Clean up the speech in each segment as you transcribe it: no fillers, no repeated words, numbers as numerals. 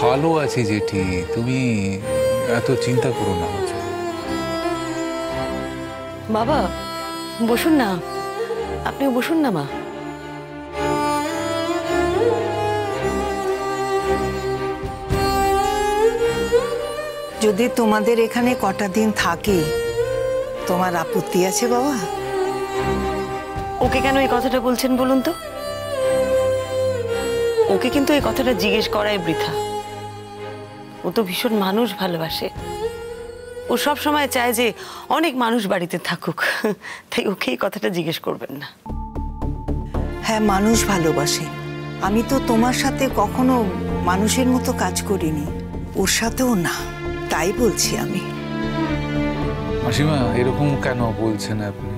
ভালো আছি জেঠি, তুমি এত চিন্তা করো না। বাবা বসুন না, আপনিও বসুন না মা। যদি তোমাদের এখানে কটা দিন থাকি তোমার আপত্তি আছে বাবা? ওকে কেন এই কথাটা বলছেন বলুন তো? ওকে কিন্তু এই কথাটা জিজ্ঞেস করাই বৃথা। ও তো ভীষণ মানুষ ভালোবাসে, ও সব সময় চায় যে অনেক মানুষ বাড়িতে থাকুক, তাই ওকে এই কথাটা জিজ্ঞেস করবেন না। হ্যাঁ, মানুষ ভালোবাসে। আমি তো তোমার সাথে কখনো মানুষের মতো কাজ করিনি, ওর সাথেও না, তাই বলছি আমি। মাসিমা এরকম কেন বলছেন আপনি?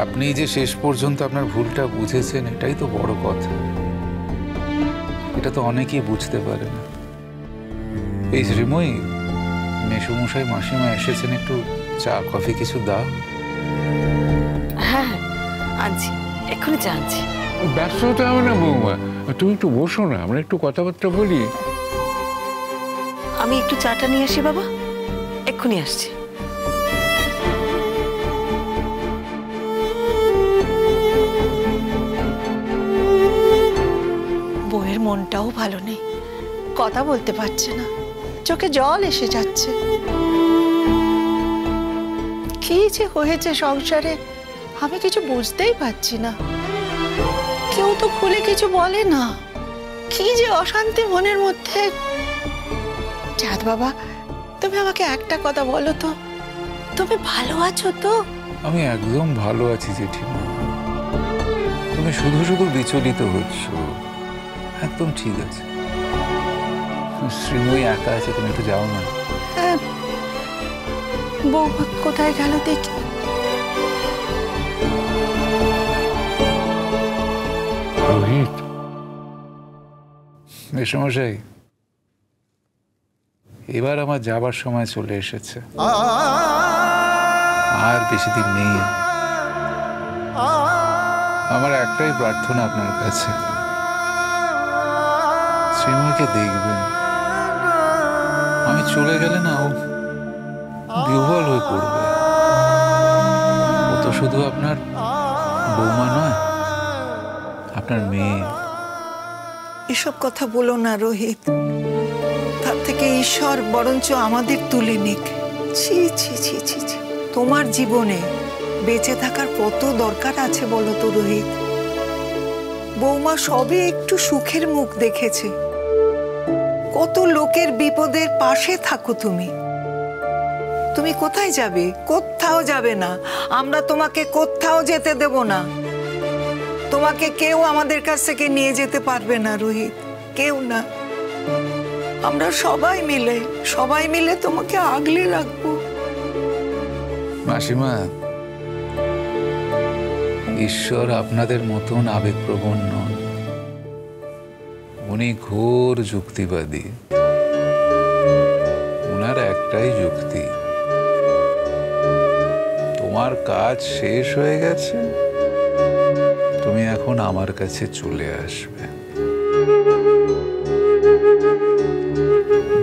আপনি যে শেষ পর্যন্ত আপনার ভুলটা বুঝেছেন এটাই তো বড় কথা। এটা তো অনেকেই বুঝতে পারে না। এই শ্রীময়ী, মেসোমশাই মাসিমা এসেছেন, একটু চা কফি কিছু দাও। হ্যাঁ আনছি, এক্ষুনি চা আনছি। ব্যস্ত হতে হবে না বৌমা, তুমি একটু বসো না, আমরা একটু কথাবার্তা বলি। আমি একটু চাটা নিয়ে আসি বাবা, এক্ষুনি আসছি। বউয়ের মনটাও ভালো নেই, কথা বলতে পারছে না, চোখে জল এসে যাচ্ছে। কি যে হয়েছে সংসারে আমি কিছু বুঝতেই পারছি না। কেউ তো খুলে কিছু বলে না, কি যে অশান্তি মনের মধ্যে। চাঁদ বাবা, তুমি আমাকে একটা কথা বলো তো, তুমি ভালো আছো তো? আমি একদম ভালো আছি জেঠিমা, তুমি শুধু শুধু বিচলিত হচ্ছ। একদম ঠিক আছে। শ্রীময়ী একা আছে, তুমি একটু যাও না। হ্যাঁ, বৌমা কোথায় গেল দেখি। রোহিত, মেসোমশাই, এবার আমার যাবার সময় চলে এসেছে, আর বেশি দিন নেই। আমার একটাই প্রার্থনা আপনার কাছে, শ্রীময়ীকে দেখবেন। আমি চলে গেলে না ও বিহ্বল হয়ে পড়বে। ও তো শুধু আপনার বৌমা নয়, আপনার মেয়ে। এসব কথা বলো না রোহিত, তার থেকে ঈশ্বর বরঞ্চ আমাদের তুলে নিক। ছি ছি ছি ছি ছি, তোমার জীবনে বেঁচে থাকার কত দরকার আছে বলো তো রোহিত। বৌমা সবে একটু সুখের মুখ দেখেছে, কত লোকের বিপদের পাশে থাকো তুমি। তুমি কোথায় যাবে? কোথাও যাবে না, আমরা তোমাকে কোথাও যেতে দেব না। তোমাকে কেউ আমাদের কাছ থেকে নিয়ে যেতে পারবে না রোহিত, কেউ না। আমরা সবাই মিলে তোমাকে আগলে রাখবো। মাসিমা, ঈশ্বর আপনাদের মতন আবেগপ্রবণ নন, উনি ঘোর যুক্তিবাদী। ওনার একটাই যুক্তি, তোমার কাজ শেষ হয়ে গেছে, তুমি এখন আমার কাছে চলে আসবে।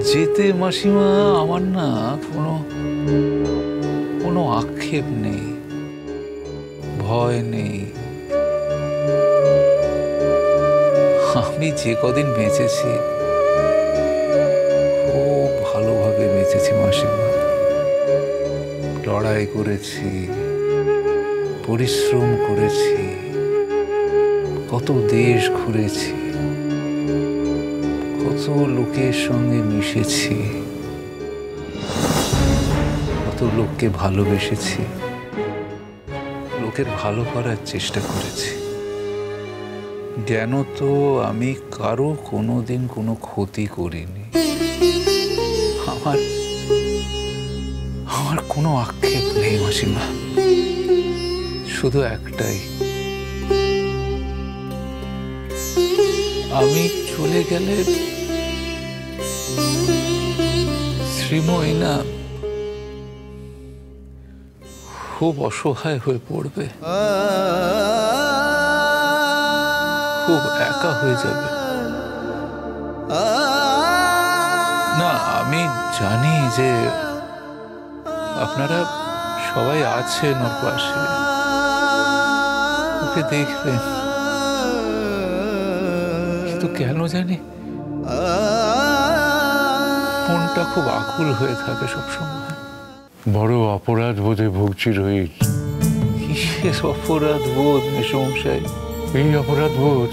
যেতে মাসিমা আমার না কোনো আক্ষেপ নেই, ভয় নেই। আমি যে কদিন বেঁচেছি খুব ভালোভাবে বেঁচেছি মাসিমা। লড়াই করেছি, পরিশ্রম করেছি, কত দেশ ঘুরেছি, কত লোকের সঙ্গে মিশেছি, কত লোককে ভালোবেসেছি, লোকের ভালো করার চেষ্টা করেছি। জ্ঞান তো আমি কারো কোনোদিন কোনো ক্ষতি করিনি। আমার কোনো আক্ষেপ নেই মাসিমা, শুধু একটাই, আমি চলে গেলে শ্রীময়ী না খুব অসহায় হয়ে পড়বে, খুব একা হয়ে যাবে। আমি জানি যে আপনারা সবাই আছেন ওর পাশে, ওকে দেখবেন, কিন্তু কেন জানি মনটা খুব আকুল হয়ে থাকে সবসময়। বড় অপরাধ বোধে ভুগছি রোহিত। কিসের অপরাধ বোধ মেসমশাই? এই অপরাধ বোধ,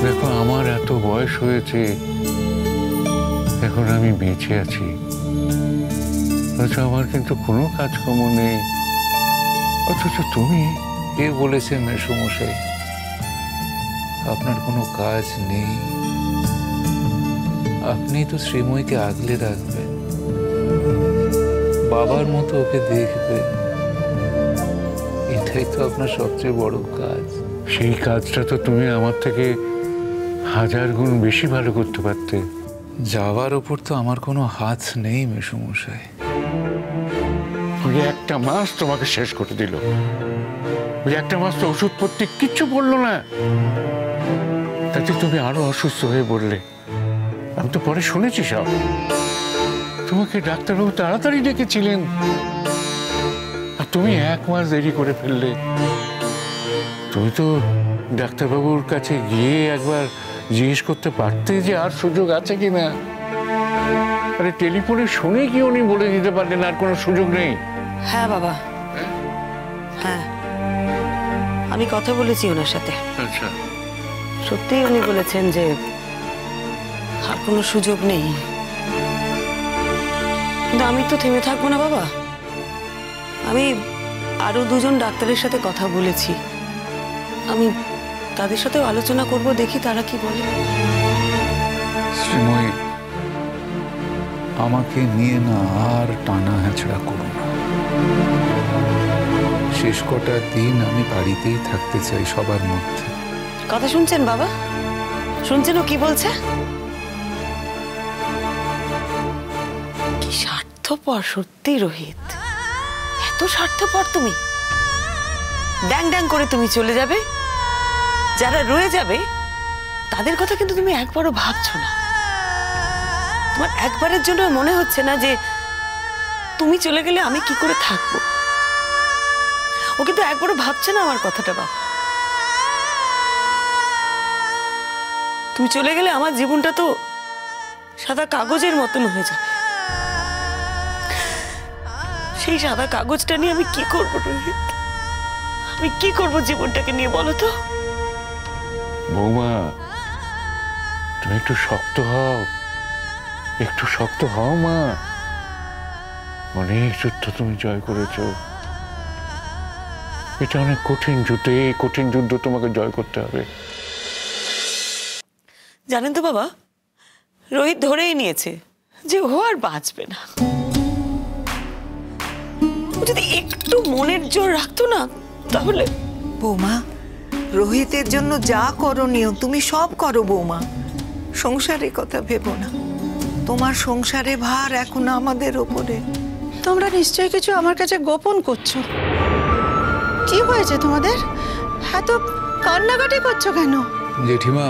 দেখো আমার এত বয়স হয়েছে, এখন আমি বেঁচে আছি, অথচ আমার কিন্তু কোনো কাজকর্ম নেই, অথচ তুমি। কে বলেছে মেসমশাই আপনার কোনো কাজ নেই? আপনি তো শ্রীময়ীকে আগলে রাখবেন, বাবার মতো ওকে দেখবেন, এটাই তো আপনার সবচেয়ে বড় কাজ। সেই কাজটা তো তুমি আমার থেকে 1000 গুণ বেশি ভালো করতে পারতে। যাওয়ার ওপর তো আমার কোনো হাত নেই মেসমশাই। ওই একটা মাস তোমাকে শেষ করে দিল, ওই একটা মাস তো ওষুধপত্র কিচ্ছু বললো না, তাতে তুমি আরো অসুস্থ হয়ে পড়লে। আমি তো পরে শুনেছি সব, তোমাকে ডাক্তারবাবু তাড়াতাড়ি ডেকেছিলেন, আর তুমি 1 মাস দেরি করে ফেললে। তুমি তো ডাক্তারবাবুর কাছে গিয়ে একবার জিজ্ঞেস করতে পারতে যে আর সুযোগ আছে কিনা। আরে টেলিফোনে শুনে কি উনি বলে দিতে পারলেন আর কোনো সুযোগ নেই? হ্যাঁ বাবা, হ্যাঁ আমি কথা বলেছি ওনার সাথে। আচ্ছা, সত্যিই উনি বলেছেন যে আর কোনো সুযোগ নেই, কিন্তু আমি তো থেমে থাকবো না বাবা। আমি আরো 2 জন ডাক্তারের সাথে কথা বলেছি, আমি তাদের সাথেও আলোচনা করব, দেখি তারা কি বলে। শ্রীময়ী, আমাকে নিয়ে না আর টানা হ্যাঁচড়া করো না। শেষ কটা দিন আমি বাড়িতেই থাকতে চাই সবার মধ্যে। কথা শুনছেন বাবা? শুনছেন ও কি বলছে? কি স্বার্থপর সত্যি রোহিত, এত স্বার্থপর তুমি। ড্যাং ড্যাং করে তুমি চলে যাবে, যারা রয়ে যাবে তাদের কথা কিন্তু তুমি একবারও ভাবছো না। তোমার একবারের জন্য মনে হচ্ছে না যে তুমি চলে গেলে আমি কি করে থাকবো। ও কিন্তু একবারও ভাবছে না আমার কথাটা বাবা। তুমি চলে গেলে আমার জীবনটা তো সাদা কাগজের মতন হয়ে যাবে। সেই সাদা কাগজটা নিয়ে আমি কি করবো রোহিত? আমি কি করবো জীবনটাকে নিয়ে বলো তো? বৌমা তুমি একটু শক্ত হও, একটু শক্ত হও মা। অনেক যুদ্ধ তুমি জয় করেছো, এটা অনেক কঠিন যুদ্ধ, এই কঠিন যুদ্ধ তোমাকে জয় করতে হবে। জানেন তো বাবা, রোহিত ধরেই নিয়েছে যে ও আর বাঁচবে না। ও যদি একটু মনের জোর রাখতো না তাহলে। বৌমা, রোহিতের জন্য যা করণীয় তুমি সব করো বৌমা, সংসারের কথা ভেবো না। তোমার সংসারে ভার এখন আমাদের ওপরে। তোমরা নিশ্চয়ই কিছু আমার কাছে গোপন করছো। কি হয়েছে তোমাদের? এত কান্নাকাটি করছো কেন? জেঠিমা,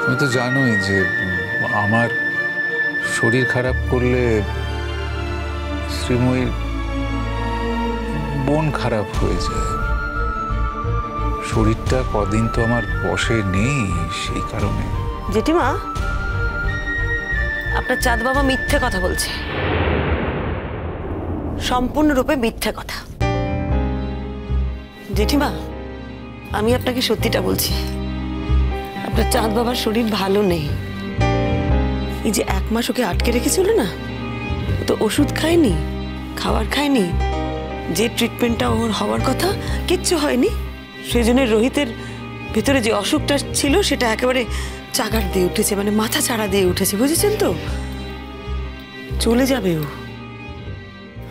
তুমি তো জানোই যে আমার শরীর খারাপ করলে শ্রীময়ীর মন খারাপ হয়ে যায়। শরীরটা কদিন তো আমার বশে নেই, সেই কারণে। জেঠিমা, আপনার চাঁদ বাবা মিথ্যে কথা বলছে, সম্পূর্ণরূপে মিথ্যে কথা। জেঠিমা, আমি আপনাকে সত্যিটা বলছি, আপনার চাঁদ বাবার শরীর ভালো নেই। এই যে 1 মাস ওকে আটকে রেখেছিল না, ও তো ওষুধ খায়নি, খাবার খায়নি, যে ট্রিটমেন্টটা ওর হওয়ার কথা কিচ্ছু হয়নি। সেই জন্য রোহিতের ভেতরে যে অসুখটা ছিল সেটা একেবারে চাগার দিয়ে উঠেছে, মানে মাথা চাড়া দিয়ে উঠেছে, বুঝেছেন তো? চলে যাবে ও,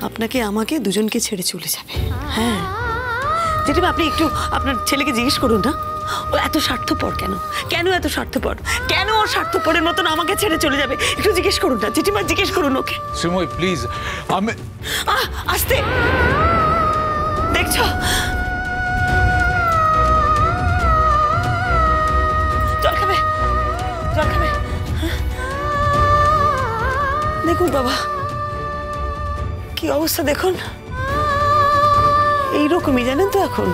আপনাকে আমাকে দুজনকে ছেড়ে চলে যাবে। হ্যাঁ জেঠিমা, আপনি একটু আপনার ছেলেকে জিজ্ঞেস করুন না, ও এত স্বার্থপর কেন? কেন এত স্বার্থপর? কেন ওর স্বার্থপরের মতন আমাকে ছেড়ে চলে যাবে? একটু জিজ্ঞেস করুন না জেঠিমা, জিজ্ঞেস করুন ওকে। শ্রীময়ী প্লিজ, আমি আস্তে দেখছো, জল খাবে, জল খাবে। দেখুন বাবা, কি অবস্থা দেখুন। এইরকমই জানেন তো, এখন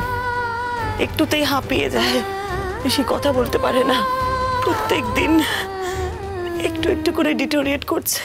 একটুতেই হাঁপিয়ে যায়, বেশি কথা বলতে পারে না, প্রত্যেক দিন একটু একটু করে ডিটোরিয়েট করছে।